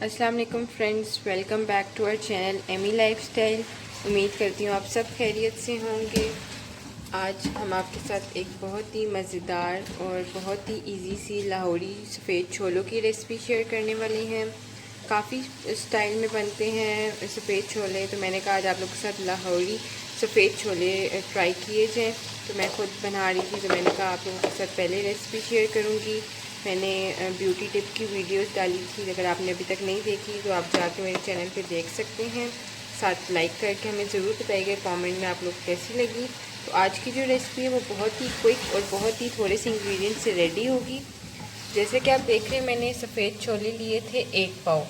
अस्सलाम वालेकुम friends, welcome back to our channel Amy lifestyle. उम्मीद करती हूँ आप सब खैरियत से होंगे। आज हम आपके साथ एक बहुत ही मज़ेदार और बहुत ही इजी सी लाहौरी सफ़ेद छोलों की रेसिपी शेयर करने वाली हैं। काफ़ी स्टाइल में बनते हैं सफ़ेद छोले, तो मैंने कहा आज आप लोगों के साथ लाहौरी सफ़ेद छोले ट्राई किए जाएँ। तो मैं खुद बना रही थी, तो मैंने कहा आप लोगों के साथ पहले रेसिपी शेयर करूँगी। मैंने ब्यूटी टिप की वीडियोस डाली थी, अगर आपने अभी तक नहीं देखी तो आप जाके मेरे चैनल पे देख सकते हैं। साथ लाइक करके हमें ज़रूर बताइएगा कमेंट में आप लोग कैसी लगी। तो आज की जो रेसिपी है वो बहुत ही क्विक और बहुत ही थोड़े से इंग्रेडिएंट से रेडी होगी। जैसे कि आप देख रहे हैं, मैंने सफ़ेद छोले लिए थे 1 पाव।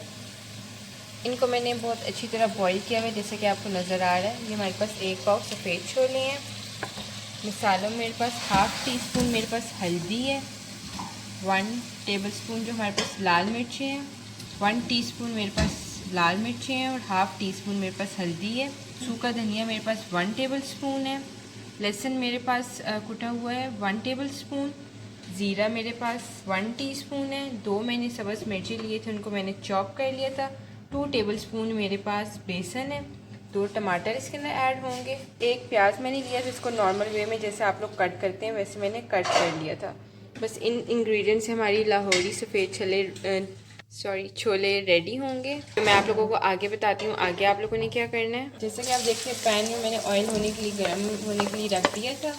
इनको मैंने बहुत अच्छी तरह बॉईल किया हुआ है, जैसे कि आपको नज़र आ रहा है। ये हमारे पास 1 पाव सफ़ेद छोले हैं। मसालों में मेरे पास हाफ़ टी स्पून मेरे पास हल्दी है, 1 टेबलस्पून जो हमारे पास लाल मिर्चें हैं, 1 टीस्पून मेरे पास लाल मिर्चें हैं और हाफ़ टी स्पून मेरे पास हल्दी है। सूखा धनिया मेरे पास 1 टेबलस्पून है। लहसुन मेरे पास कुटा हुआ है 1 टेबलस्पून। ज़ीरा मेरे पास 1 टीस्पून है। 2 मैंने सब्ज़ मिर्ची लिए थे, उनको मैंने चॉप कर लिया था। 2 टेबलस्पून मेरे पास बेसन है। 2 टमाटर इसके अंदर ऐड होंगे। 1 प्याज मैंने लिया था, इसको नॉर्मल वे में जैसे आप लोग कट करते हैं वैसे मैंने कट कर लिया था। बस इन इंग्रेडिएंट्स से हमारी लाहौरी सफ़ेद छोले रेडी होंगे। तो मैं आप लोगों को आगे बताती हूँ आगे आप लोगों ने क्या करना है। जैसे कि आप देखते हैं, पैन में मैंने ऑयल होने के लिए गर्म होने के लिए रख दिया था।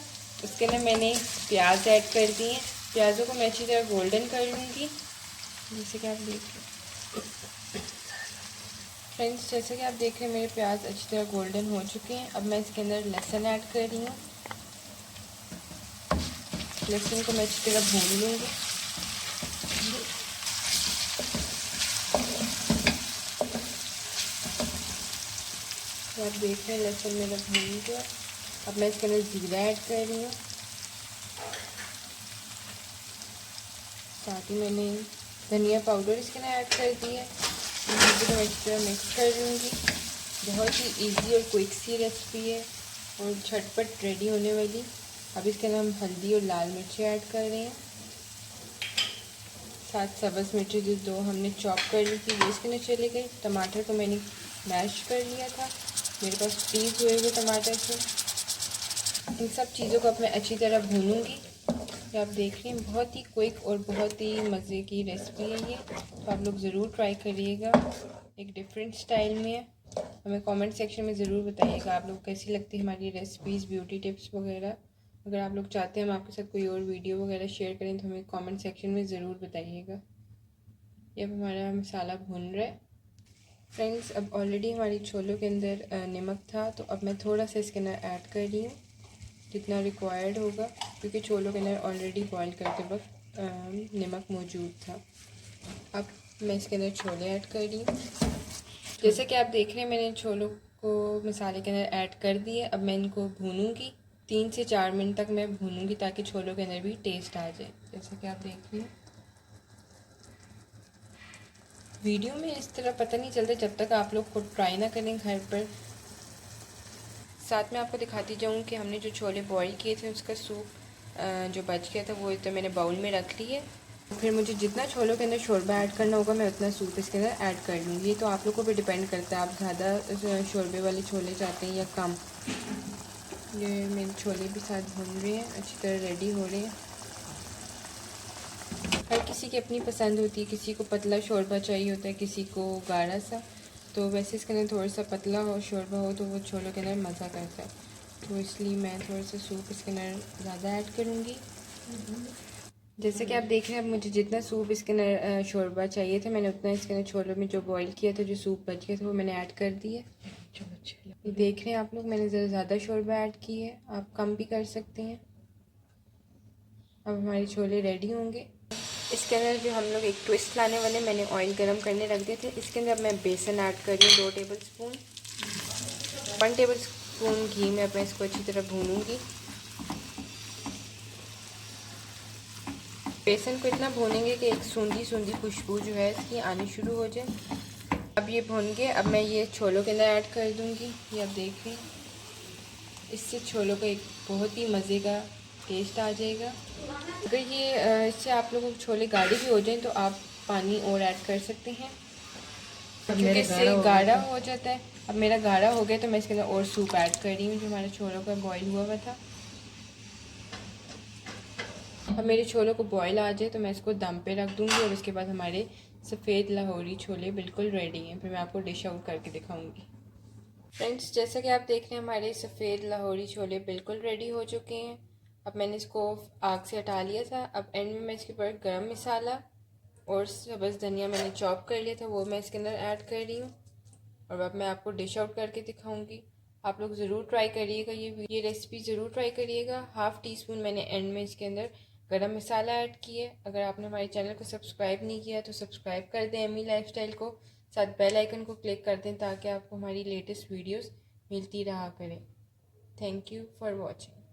उसके अंदर मैंने प्याज ऐड कर दिए। प्याज़ों को मैं अच्छी तरह गोल्डन कर लूँगी। जैसे कि आप देख रहे हैं फ्रेंड्स, जैसे कि आप देख रहे हैं मेरे प्याज अच्छी तरह गोल्डन हो चुके हैं। अब मैं इसके अंदर लहसुन ऐड कर रही हूँ। लहसुन को मैं अच्छी तरह भून लूँगी। आप देख रहे हैं लहसुन मेरा भून गया। अब मैं इसके अंदर ज़ीरा ऐड कर रही हूँ। साथ ही मैंने धनिया पाउडर इसके अंदर ऐड कर दिया है। इनको मैं अच्छी तरह मिक्स कर लूँगी। बहुत ही इजी और क्विक सी रेसिपी है और झटपट रेडी होने वाली। अब इसके अंदर हम हल्दी और लाल मिर्ची ऐड कर रहे हैं। साथ सब्ज़ मिर्ची जो 2 हमने चॉप कर ली थी वो इसके अंदर चले गए। टमाटर को मैंने मैश कर लिया था, मेरे पास फ्रीज़ हुए हुए टमाटर थे। इन सब चीज़ों को अब मैं अच्छी तरह भूनूंगी। ये आप देख रहे हैं बहुत ही क्विक और बहुत ही मज़े की रेसिपी है ये, तो आप लोग ज़रूर ट्राई करिएगा। एक डिफरेंट स्टाइल में है। हमें कमेंट सेक्शन में ज़रूर बताइएगा आप लोग कैसी लगती है हमारी रेसिपीज़, ब्यूटी टिप्स वगैरह। अगर आप लोग चाहते हैं हम आपके साथ कोई और वीडियो वगैरह शेयर करें तो हमें कमेंट सेक्शन में ज़रूर बताइएगा। ये अब हमारा मसाला भून रहा है फ्रेंड्स। अब ऑलरेडी हमारी छोलों के अंदर नमक था, तो अब मैं थोड़ा सा इसके अंदर ऐड कर रही हूँ जितना रिक्वायर्ड होगा, क्योंकि छोलों के अंदर ऑलरेडी बॉईल करते वक्त नमक मौजूद था। अब मैं इसके अंदर छोले ऐड कर रही हूँ। जैसे कि आप देख रहे हैं मैंने छोलों को मसाले के अंदर ऐड कर दिए। अब मैं इनको भूनूंगी 3 से 4 मिनट तक मैं भूनूंगी ताकि छोलों के अंदर भी टेस्ट आ जाए। जैसे कि आप देख रहे हैं वीडियो में इस तरह पता नहीं चलता जब तक आप लोग खुद ट्राई ना करें घर पर। साथ में आपको दिखाती जाऊँ कि हमने जो छोले बॉईल किए थे उसका सूप जो बच गया था वो तो मैंने बाउल में रख लिया। फिर मुझे जितना छोलों के अंदर शोरबा ऐड करना होगा मैं उतना सूप इसके अंदर ऐड कर लूँगी। ये तो आप लोगों पे डिपेंड करता है, आप ज़्यादा शोरबे वाले छोले चाहते हैं या कम। ये मेरे छोले भी साथ भून रहे हैं, अच्छी तरह रेडी हो रहे हैं। हर किसी की अपनी पसंद होती है, किसी को पतला शोरबा चाहिए होता है, किसी को गाढ़ा सा। तो वैसे इसके अंदर थोड़ा सा पतला हो शोरबा हो तो वो छोलों के अंदर मज़ा करता है, तो इसलिए मैं थोड़ा सा सूप इसके अंदर ज़्यादा ऐड करूँगी। जैसे कि आप देख रहे हैं, अब मुझे जितना सूप इसके अंदर शोरबा चाहिए था मैंने उतना इसके अंदर छोलों में जो बॉईल किया था, जो सूप बच गया था वो मैंने ऐड कर दिया। ये देख रहे हैं आप लोग, मैंने ज़रा ज़्यादा शोरबा ऐड की है, आप कम भी कर सकते हैं। अब हमारे छोले रेडी होंगे। इसके अंदर जो हम लोग एक ट्विस्ट लाने वाले, मैंने ऑयल गरम करने रख दिए थे। इसके अंदर अब मैं बेसन ऐड कर रही हूँ 2 टेबलस्पून। 1 टेबलस्पून घी में अब मैं इसको अच्छी तरह भूनूंगी। बेसन को इतना भूनेंगे कि एक सूंधी सूंधी खुशबू जो है इसकी आनी शुरू हो जाए। अब ये भून के अब मैं ये छोलों के अंदर ऐड कर दूँगी। ये आप देख रहे हैं, इससे छोलों का एक बहुत ही मज़े का टेस्ट आ जाएगा। अगर ये इससे आप लोगों को छोले गाढ़े भी हो जाएं तो आप पानी और ऐड कर सकते हैं। क्योंकि इससे गाढ़ा हो जाता है। अब मेरा गाढ़ा हो गया तो मैं इसके अंदर और सूप ऐड कर रही हूँ जो हमारे छोलों का बॉईल हुआ हुआ था। अब मेरे छोलों को बॉईल आ जाए तो मैं इसको दम पे रख दूँगी और उसके बाद हमारे सफ़ेद लाहौरी छोले बिल्कुल रेडी हैं। फिर मैं आपको डिश आउट करके दिखाऊँगी। फ्रेंड्स, जैसा कि आप देख रहे हैं हमारे सफ़ेद लाहौरी छोले बिल्कुल रेडी हो चुके हैं। अब मैंने इसको आग से हटा लिया था। अब एंड में मैं इसके ऊपर गरम मसाला और सब्ज़ धनिया मैंने चॉप कर लिया था, वो मैं इसके अंदर ऐड कर रही हूँ। और अब मैं आपको डिश आउट करके दिखाऊंगी। आप लोग ज़रूर ट्राई करिएगा, ये रेसिपी ज़रूर ट्राई करिएगा। हाफ़ टी स्पून मैंने एंड में इसके अंदर गरम मसाला ऐड किया है। अगर आपने हमारे चैनल को सब्सक्राइब नहीं किया तो सब्सक्राइब कर दें एमी लाइफस्टाइल को, साथ बेल आइकन को क्लिक कर दें ताकि आपको हमारी लेटेस्ट वीडियोस मिलती रहा करें। Thank you for watching.